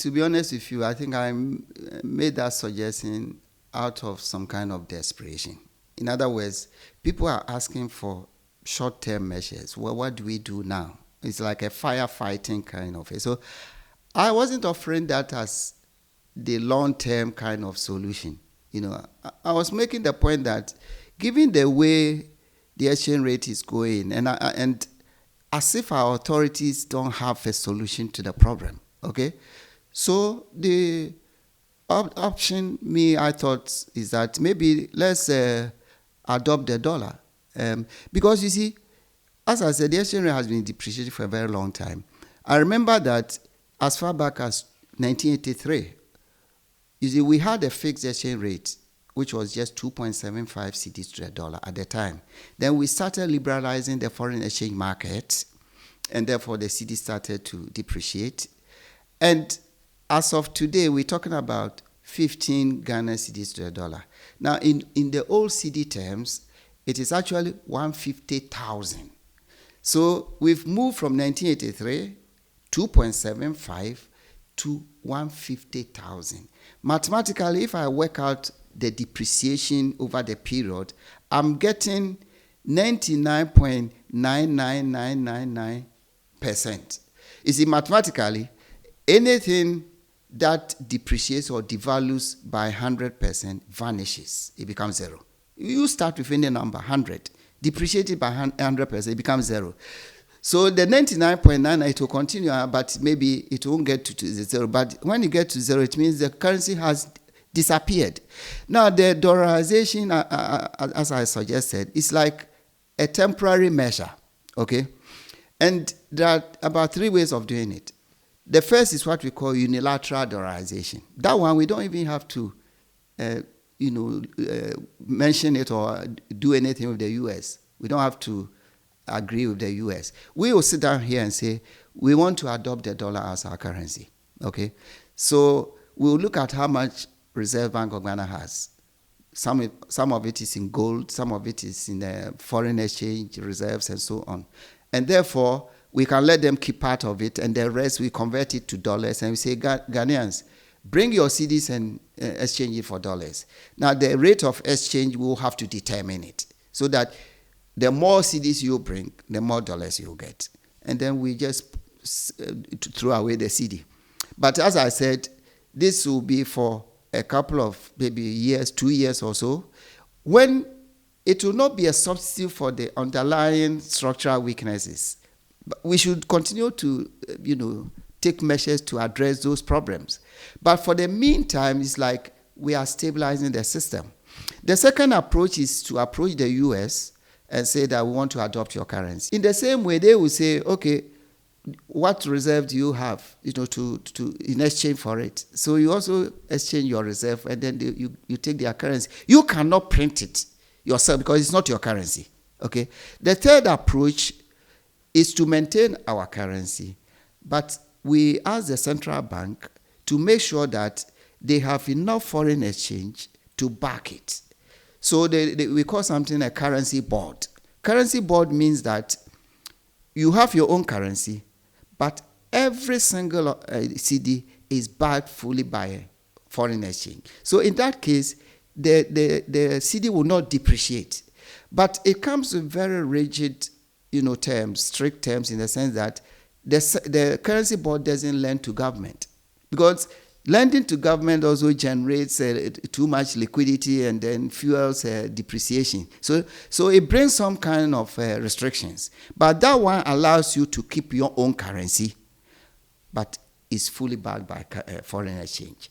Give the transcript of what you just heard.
to be honest with you, I think made that suggestion out of some kind of desperation. In other words, people are asking for short-term measures. Well, what do we do now? It's like a firefighting kind of. So I wasn't offering that as the long-term kind of solution. I was making the point that given the way the exchange rate is going, and as if our authorities don't have a solution to the problem, okay? So the option I thought is that maybe let's adopt the dollar. Because you see, as I said, the exchange rate has been depreciated for a very long time. I remember that as far back as 1983, you see, we had a fixed exchange rate, which was just 2.75 cedis to the dollar at the time. Then we started liberalizing the foreign exchange market, and therefore the cedi started to depreciate. And as of today, we're talking about 15 Ghana cedis to the dollar. Now, in the old cedi terms, it is actually 150,000. So we've moved from 1983, 2.75 to 150,000. Mathematically, if I work out the depreciation over the period, I'm getting 99.99999%. You see, mathematically, anything that depreciates or devalues by 100% vanishes. It becomes zero. You start with any number, 100. Depreciated by 100%, it becomes zero. So the 99.99, it will continue, but maybe it won't get to zero. But when you get to zero, it means the currency has disappeared. Now, the dollarization, as I suggested, is like a temporary measure, okay? And there are about 3 ways of doing it. The first is what we call unilateral dollarization. That one, we don't even have to, mention it or do anything with the U.S. We don't have to agree with the U.S. We will sit down here and say, we want to adopt the dollar as our currency, okay? So we'll look at how much Reserve Bank of Ghana has. Some of it is in gold, some of it is in foreign exchange reserves and so on. And therefore, we can let them keep part of it, and the rest we convert it to dollars, and we say, Ghanaians, bring your cedis and exchange it for dollars. Now, the rate of exchange, we'll have to determine it, so that the more cedis you bring, the more dollars you get. And then we just throw away the cedi. But as I said, this will be for a couple of maybe years, 2 years or so, when it will not be a substitute for the underlying structural weaknesses. But we should continue to, take measures to address those problems. But for the meantime, it's like we are stabilizing the system. The second approach is to approach the U.S. and say that we want to adopt your currency. In the same way, they will say, okay, what reserve do you have, to in exchange for it? So you also exchange your reserve, and then you take their currency. You cannot print it yourself because it's not your currency. Okay. The third approach is to maintain our currency, but we ask the central bank to make sure that they have enough foreign exchange to back it. So we call something a currency board. Currency board means that you have your own currency, but every single cedi is backed fully by foreign exchange. So in that case, the cedi will not depreciate. But it comes with very rigid, terms, strict terms, in the sense that the currency board doesn't lend to government, because lending to government also generates too much liquidity and then fuels depreciation. So it brings some kind of restrictions. But that one allows you to keep your own currency, but is fully backed by foreign exchange.